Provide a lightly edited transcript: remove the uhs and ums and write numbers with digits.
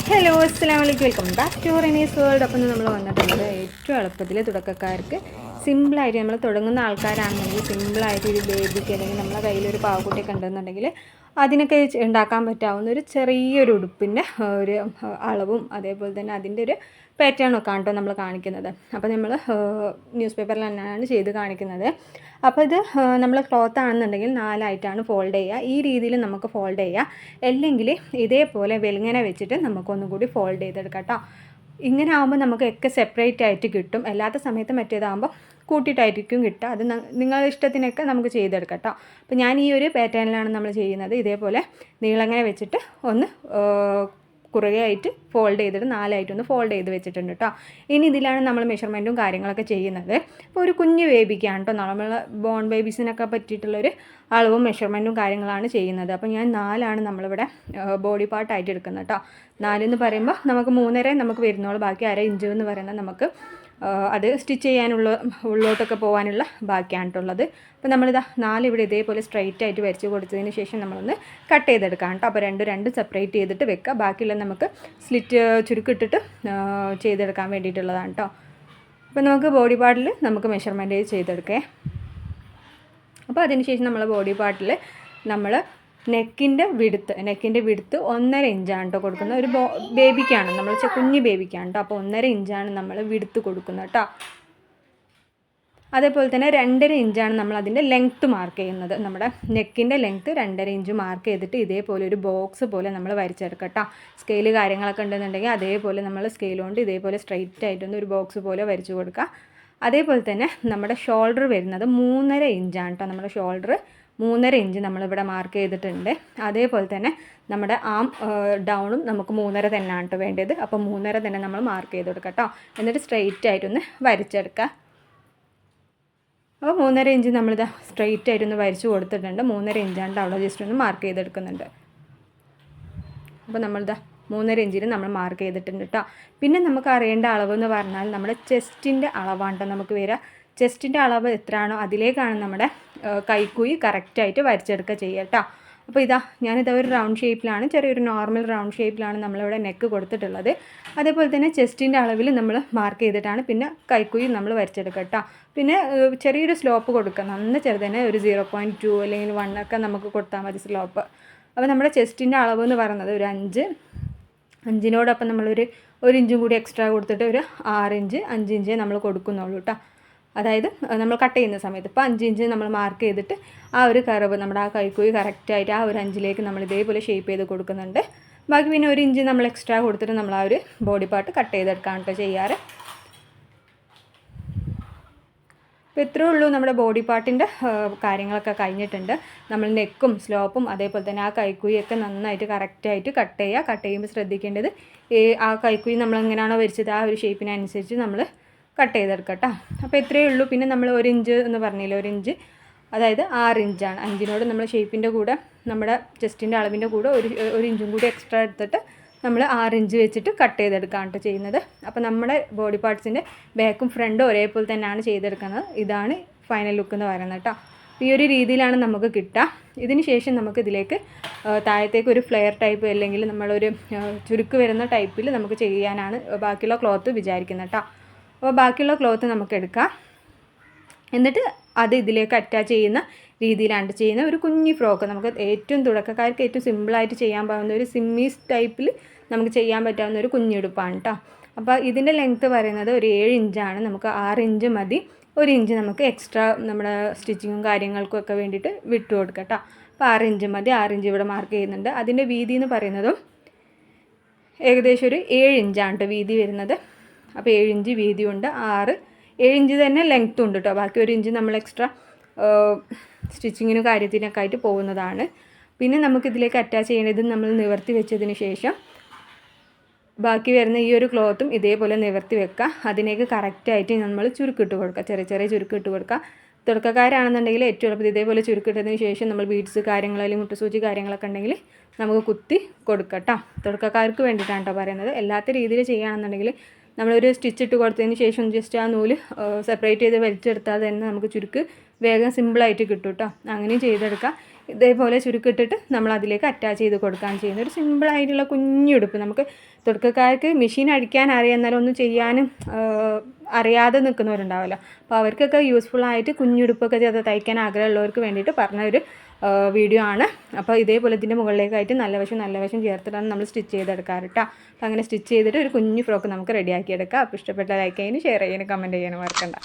Hello അസ്സലാമു അലൈക്കും, welcome back to Renees world. അപ്പം നമ്മൾ വന്നിട്ടുള്ളത് ഏറ്റവും എളുപ്പത്തിൽ തുടക്കക്കാർക്ക് സിമ്പിളായിട്ട് നമ്മൾ തുടങ്ങുന്ന ആൾക്കാരാണെന്നുണ്ടെങ്കിൽ സിമ്പിളായിട്ട് ഒരു ബേബിക്ക് അല്ലെങ്കിൽ നമ്മളെ കയ്യിലൊരു പാവക്കുട്ടിയൊക്കെ ഉണ്ടെന്നുണ്ടെങ്കിൽ അതിനൊക്കെ ഉണ്ടാക്കാൻ പറ്റാവുന്ന ഒരു ചെറിയൊരു ഉടുപ്പിൻ്റെ ഒരു അളവും അതേപോലെ തന്നെ അതിൻ്റെ ഒരു പാറ്റേണൊക്കെ ആണ് കേട്ടോ നമ്മൾ കാണിക്കുന്നത്. അപ്പോൾ നമ്മൾ ന്യൂസ് പേപ്പറിൽ തന്നെയാണ് ചെയ്ത് കാണിക്കുന്നത്. അപ്പോൾ ഇത് നമ്മൾ ക്ലോത്ത് ആണെന്നുണ്ടെങ്കിൽ 4 ആയിട്ടാണ് ഫോൾഡ് ചെയ്യുക. ഈ രീതിയിൽ നമുക്ക് ഫോൾഡ് ചെയ്യാം. അല്ലെങ്കിൽ ഇതേപോലെ വെളിങ്ങനെ വെച്ചിട്ട് നമുക്കൊന്നും കൂടി ഫോൾഡ് ചെയ്തെടുക്കാം കേട്ടോ. ഇങ്ങനെ ആകുമ്പോൾ നമുക്ക് ഒക്കെ സെപ്പറേറ്റ് ആയിട്ട് കിട്ടും. അല്ലാത്ത സമയത്ത് മറ്റേതാകുമ്പോൾ കൂട്ടിയിട്ടായിരിക്കും കിട്ടുക. അത് നിങ്ങളുടെ ഇഷ്ടത്തിനൊക്കെ നമുക്ക് ചെയ്തെടുക്കാം കേട്ടോ. അപ്പോൾ ഞാൻ ഈ ഒരു പാറ്റേണിലാണ് നമ്മൾ ചെയ്യുന്നത്. ഇതേപോലെ നീളങ്ങനെ വെച്ചിട്ട് ഒന്ന് കുറേ ആയിട്ട് ഫോൾഡ് ചെയ്തിട്ട് 4 ആയിട്ടൊന്ന് ഫോൾഡ് ചെയ്ത് വെച്ചിട്ടുണ്ട് കേട്ടോ. ഇനി ഇതിലാണ് നമ്മൾ മെഷർമെൻറ്റും കാര്യങ്ങളൊക്കെ ചെയ്യുന്നത്. അപ്പോൾ ഒരു കുഞ്ഞ് ബേബിക്കാണ് കേട്ടോ, നമ്മൾ ബോൺ ബേബീസിനൊക്കെ പറ്റിയിട്ടുള്ളൊരു അളവും മെഷർമെൻറ്റും കാര്യങ്ങളാണ് ചെയ്യുന്നത്. അപ്പോൾ ഞാൻ 4 നമ്മളിവിടെ ബോഡി പാർട്ടായിട്ട് എടുക്കുന്നത് കേട്ടോ. 4 എന്ന് പറയുമ്പോൾ നമുക്ക് 3.5 നമുക്ക് വരുന്നുള്ളൂ. ബാക്കി 1/2 ഇഞ്ച് എന്ന് പറയുന്നത് നമുക്ക് അത് സ്റ്റിച്ച് ചെയ്യാനുള്ള ഉള്ളോട്ടൊക്കെ പോകാനുള്ള ബാക്കിയാണ് കേട്ടുള്ളത്. അപ്പോൾ നമ്മളിതാ 4 ഇവിടെ ഇതേപോലെ സ്ട്രൈറ്റ് ആയിട്ട് വരച്ച് കൊടുത്തതിന് ശേഷം നമ്മളൊന്ന് കട്ട് ചെയ്തെടുക്കാം കേട്ടോ. അപ്പോൾ രണ്ട് സെപ്പറേറ്റ് ചെയ്തിട്ട് വെക്കുക. ബാക്കിയുള്ള നമുക്ക് സ്ലിറ്റ് ചുരുക്കിട്ടിട്ട് ചെയ്തെടുക്കാൻ വേണ്ടിയിട്ടുള്ളതാണ് കേട്ടോ. അപ്പോൾ നമുക്ക് ബോഡി പാർട്ടിൽ നമുക്ക് മെഷർമെൻറ്റ് ചെയ്തെടുക്കേ. അപ്പോൾ അതിന് ശേഷം നമ്മൾ ബോഡി പാർട്ടിൽ നമ്മൾ നെക്കിൻ്റെ വിടുത്ത് 1.5 ഇഞ്ചാണ് കേട്ടോ കൊടുക്കുന്നത്. ഒരു ബേബിക്കാണ്, നമ്മൾ കുഞ്ഞ് ബേബിക്കാണ് കേട്ടോ. അപ്പോൾ 1.5 ഇഞ്ചാണ് നമ്മൾ വിടുത്ത് കൊടുക്കുന്നത് കേട്ടോ. അതേപോലെ തന്നെ 2.5 ഇഞ്ചാണ് നമ്മൾ അതിൻ്റെ ലെങ്ത്ത് മാർക്ക് ചെയ്യുന്നത്. നമ്മുടെ നെക്കിൻ്റെ ലെങ്ത്ത് 2.5 ഇഞ്ച് മാർക്ക് ചെയ്തിട്ട് ഇതേപോലെ ഒരു ബോക്സ് പോലെ നമ്മൾ വരച്ചെടുക്കാം കേട്ടോ. സ്കെയിൽ കാര്യങ്ങളൊക്കെ ഉണ്ടെന്നുണ്ടെങ്കിൽ അതേപോലെ നമ്മൾ സ്കെയിൽ കൊണ്ട് ഇതേപോലെ സ്ട്രൈറ്റ് ആയിട്ടൊന്ന് ഒരു ബോക്സ് പോലെ വരച്ച് കൊടുക്കുക. അതേപോലെ തന്നെ നമ്മുടെ ഷോൾഡർ വരുന്നത് 3.5 ഇഞ്ചാണ് കേട്ടോ. നമ്മുടെ ഷോൾഡർ 3.5 ഇഞ്ച് നമ്മളിവിടെ മാർക്ക് ചെയ്തിട്ടുണ്ട്. അതേപോലെ തന്നെ നമ്മുടെ ആം ഡൗണും നമുക്ക് 3.5 തന്നെയാണ് കേട്ടോ വേണ്ടത്. അപ്പോൾ 3.5 തന്നെ നമ്മൾ മാർക്ക് ചെയ്ത് കൊടുക്കാം കേട്ടോ. എന്നിട്ട് സ്ട്രെയിറ്റ് ആയിട്ടൊന്ന് വരച്ചെടുക്കുക. അപ്പോൾ 3.5 ഇഞ്ച് നമ്മളിത് സ്ട്രെയിറ്റ് ആയിട്ടൊന്ന് വരച്ച് കൊടുത്തിട്ടുണ്ട്. 3.5 ഇഞ്ചാണ്ട് അവിടെ ജസ്റ്റ് ഒന്ന് മാർക്ക് ചെയ്തെടുക്കുന്നുണ്ട്. അപ്പോൾ നമ്മളിതാ 3.5 ഇഞ്ചിന് നമ്മൾ മാർക്ക് ചെയ്തിട്ടുണ്ട് കേട്ടോ. പിന്നെ നമുക്ക് അറിയേണ്ട അളവെന്ന് പറഞ്ഞാൽ നമ്മുടെ ചെസ്റ്റിൻ്റെ അളവാണ് കേട്ടോ നമുക്ക് വരിക. ചെസ്റ്റിൻ്റെ അളവ് എത്രയാണോ അതിലേക്കാണ് നമ്മുടെ കൈക്കുഴി കറക്റ്റായിട്ട് വരച്ചെടുക്കുക ചെയ്യുക കേട്ടോ. അപ്പോൾ ഞാനിതാ ഒരു റൗണ്ട് ഷേപ്പിലാണ്, ചെറിയൊരു നോർമൽ റൗണ്ട് ഷേപ്പിലാണ് നമ്മളിവിടെ നെക്ക് കൊടുത്തിട്ടുള്ളത്. അതേപോലെ തന്നെ ചെസ്റ്റിൻ്റെ അളവിൽ നമ്മൾ മാർക്ക് ചെയ്തിട്ടാണ് പിന്നെ കൈക്കുഴി നമ്മൾ വരച്ചെടുക്കുക കേട്ടോ. പിന്നെ ചെറിയൊരു സ്ലോപ്പ് കൊടുക്കുക, നന്ന ചെറുതന്നെ ഒരു 0.2 അല്ലെങ്കിൽ 1 ഒക്കെ നമുക്ക് കൊടുത്താൽ മതി സ്ലോപ്പ്. അപ്പോൾ നമ്മുടെ ചെസ്റ്റിൻ്റെ അളവ് എന്ന് പറയുന്നത് ഒരു 5 നമ്മളൊരു 1 ഇഞ്ചും കൂടി എക്സ്ട്രാ കൊടുത്തിട്ട് ഒരു 6 ഇഞ്ച് 5 ഇഞ്ചേ നമ്മൾ കൊടുക്കുന്നുള്ളൂ കേട്ടോ. അതായത് നമ്മൾ കട്ട് ചെയ്യുന്ന സമയത്ത് ഇപ്പോൾ 5 ഇഞ്ച് നമ്മൾ മാർക്ക് ചെയ്തിട്ട് ആ ഒരു കർവ് നമ്മുടെ ആ കൈക്കുഴി കറക്റ്റായിട്ട് ആ ഒരു 5ലേക്ക് നമ്മൾ ഇതേപോലെ ഷേപ്പ് ചെയ്ത് കൊടുക്കുന്നുണ്ട്. ബാക്കി പിന്നെ 1 ഇഞ്ച് നമ്മൾ എക്സ്ട്രാ കൊടുത്തിട്ട് നമ്മൾ ആ ഒരു ബോഡി പാർട്ട് കട്ട് ചെയ്തെടുക്കാൻ കേട്ടോ ചെയ്യാറ്. അപ്പോൾ ഇത്രയേ ഉള്ളൂ, നമ്മുടെ ബോഡി പാർട്ടിൻ്റെ കാര്യങ്ങളൊക്കെ കഴിഞ്ഞിട്ടുണ്ട്. നമ്മൾ നെക്കും സ്ലോപ്പും അതേപോലെ തന്നെ ആ കൈക്കുഴിയൊക്കെ നന്നായിട്ട് കറക്റ്റായിട്ട് കട്ട് ചെയ്യുമ്പോൾ ശ്രദ്ധിക്കേണ്ടത് ആ കൈക്കുഴി നമ്മൾ എങ്ങനെയാണോ വരച്ചത് ആ ഒരു ഷേപ്പിനനുസരിച്ച് നമ്മൾ കട്ട് ചെയ്തെടുക്കാം കേട്ടോ. അപ്പോൾ ഇത്രയേ ഉള്ളൂ. പിന്നെ നമ്മൾ 1 ഇഞ്ച് എന്ന് പറഞ്ഞില്ല, 1 ഇഞ്ച് അതായത് 6 ഇഞ്ചാണ്. 5നോട് നമ്മൾ ഷേപ്പിൻ്റെ കൂടെ നമ്മുടെ ചെസ്റ്റിൻ്റെ അളവിൻ്റെ കൂടെ ഒരു ഇഞ്ചും കൂടി എക്സ്ട്രാ എടുത്തിട്ട് നമ്മൾ 6 ഇഞ്ച് വെച്ചിട്ട് കട്ട് ചെയ്തെടുക്കുകയാണ് കേട്ടോ ചെയ്യുന്നത്. അപ്പോൾ നമ്മുടെ ബോഡി പാർട്സിൻ്റെ ബാക്കും ഫ്രണ്ടും ഒരേപോലെ തന്നെയാണ് ചെയ്തെടുക്കുന്നത്. ഇതാണ് ഫൈനൽ ലുക്ക് എന്ന് പറയുന്നത് കേട്ടോ. ഈ ഒരു രീതിയിലാണ് നമുക്ക് കിട്ടുക. ഇതിന് ശേഷം നമുക്ക് ഇതിലേക്ക് താഴത്തേക്ക് ഒരു ഫ്ലെയർ ടൈപ്പ് അല്ലെങ്കിൽ നമ്മളൊരു ചുരുക്ക് വരുന്ന ടൈപ്പിൽ നമുക്ക് ചെയ്യാനാണ് ബാക്കിയുള്ള ക്ലോത്ത് വിചാരിക്കുന്നത് കേട്ടോ. അപ്പോൾ ബാക്കിയുള്ള ക്ലോത്ത് നമുക്ക് എടുക്കാം. എന്നിട്ട് അത് ഇതിലേക്ക് അറ്റാച്ച് ചെയ്യുന്ന രീതിയിലാണ് ചെയ്യുന്ന ഒരു കുഞ്ഞി ഫ്രോക്ക്. നമുക്ക് ഏറ്റവും തുടക്കക്കാർക്ക് ഏറ്റവും സിമ്പിളായിട്ട് ചെയ്യാൻ പറ്റുന്ന ഒരു സിമ്മീസ് ടൈപ്പിൽ നമുക്ക് ചെയ്യാൻ പറ്റാവുന്ന ഒരു കുഞ്ഞുടുപ്പാണ് കേട്ടോ. അപ്പോൾ ഇതിൻ്റെ ലെങ്ത്ത് പറയുന്നത് ഒരു 7 ഇഞ്ചാണ്. നമുക്ക് 6 ഇഞ്ച് മതി. 1 ഇഞ്ച് നമുക്ക് എക്സ്ട്രാ നമ്മുടെ സ്റ്റിച്ചിങ്ങും കാര്യങ്ങൾക്കും ഒക്കെ വേണ്ടിയിട്ട് വിട്ടു കൊടുക്കാം കേട്ടോ. അപ്പോൾ 6 ഇഞ്ച് മതി. 6 ഇഞ്ച് ഇവിടെ മാർക്ക് ചെയ്യുന്നുണ്ട്. അതിൻ്റെ വീതി എന്ന് പറയുന്നതും ഏകദേശം ഒരു 7 ഇഞ്ചാണ് കേട്ടോ വീതി വരുന്നത്. അപ്പോൾ 7 ഇഞ്ച് വീതിയുണ്ട്, 7 ഇഞ്ച് തന്നെ ലെങ്ത്തും ഉണ്ട് കേട്ടോ. ബാക്കി 1 ഇഞ്ച് നമ്മൾ എക്സ്ട്രാ സ്റ്റിച്ചിങ്ങിനും കാര്യത്തിനൊക്കെ ആയിട്ട് പോകുന്നതാണ്. പിന്നെ നമുക്കിതിലേക്ക് അറ്റാച്ച് ചെയ്യേണ്ടത് നമ്മൾ നിവർത്തി വെച്ചതിന് ശേഷം ബാക്കി വരുന്ന ഈ ഒരു ക്ലോത്തും ഇതേപോലെ നിവർത്തി വെക്കുക. അതിലേക്ക് കറക്റ്റായിട്ട് നമ്മൾ ചുരുക്കിട്ട് കൊടുക്കുക, ചെറിയ ചുരുക്കിട്ട് കൊടുക്കുക. തുടക്കക്കാരാണെന്നുണ്ടെങ്കിൽ ഏറ്റവും എളുപ്പത്തിൽ ഇതേപോലെ ചുരുക്കിട്ടതിന് ശേഷം നമ്മൾ ബീഡ്സ് കാര്യങ്ങൾ അല്ലെങ്കിൽ മുട്ടുസൂചി കാര്യങ്ങളൊക്കെ ഉണ്ടെങ്കിൽ നമുക്ക് കുത്തി കൊടുക്കാം കേട്ടോ. തുടക്കക്കാർക്ക് വേണ്ടിയിട്ടാണ് കേട്ടോ പറയുന്നത്. എല്ലാത്ത രീതിയിൽ ചെയ്യുകയാണെന്നുണ്ടെങ്കിൽ നമ്മളൊരു സ്റ്റിച്ച് ഇട്ട് കൊടുത്തതിന് ശേഷം ജസ്റ്റ് ആ നൂല് സെപ്പറേറ്റ് ചെയ്ത് വലിച്ചെടുത്താൽ തന്നെ നമുക്ക് ചുരുക്ക് വേഗം സിമ്പിളായിട്ട് കിട്ടും കേട്ടോ. അങ്ങനെയും ചെയ്തെടുക്കാം. ഇതേപോലെ ചുരുക്കിട്ടിട്ട് നമ്മൾ അതിലേക്ക് അറ്റാച്ച് ചെയ്ത് കൊടുക്കുകയാണ് ചെയ്യുന്നത്. ഒരു സിമ്പിളായിട്ടുള്ള കുഞ്ഞുടുപ്പ്. നമുക്ക് തുടക്കക്കാർക്ക് മെഷീൻ അടിക്കാൻ അറിയാം, എന്നാലും ഒന്നും ചെയ്യാനും അറിയാതെ നിൽക്കുന്നവരുണ്ടാവുമല്ലോ. അപ്പോൾ അവർക്കൊക്കെ യൂസ്ഫുള്ളായിട്ട് കുഞ്ഞുടുപ്പൊക്കെ ചെയ്ത് തയ്ക്കാൻ ആഗ്രഹമുള്ളവർക്ക് വേണ്ടിയിട്ട് പറഞ്ഞൊരു വീഡിയോ ആണ്. അപ്പോൾ ഇതേപോലെ ഇതിൻ്റെ മുകളിലേക്കായിട്ട് നല്ല വശം ചേർത്തിട്ടാണ് നമ്മൾ സ്റ്റിച്ച് ചെയ്തെടുക്കാറ് കേട്ടോ. അപ്പോൾ അങ്ങനെ സ്റ്റിച്ച് ചെയ്തിട്ട് ഒരു കുഞ്ഞു ഫ്രോക്ക് നമുക്ക് റെഡിയാക്കി എടുക്കാം. അപ്പോൾ ഇഷ്ടപ്പെട്ട ലൈക്ക് ചെയ്യാനും ഷെയർ ചെയ്യാനും കമൻറ്റ് ചെയ്യാനും മറക്കണ്ട.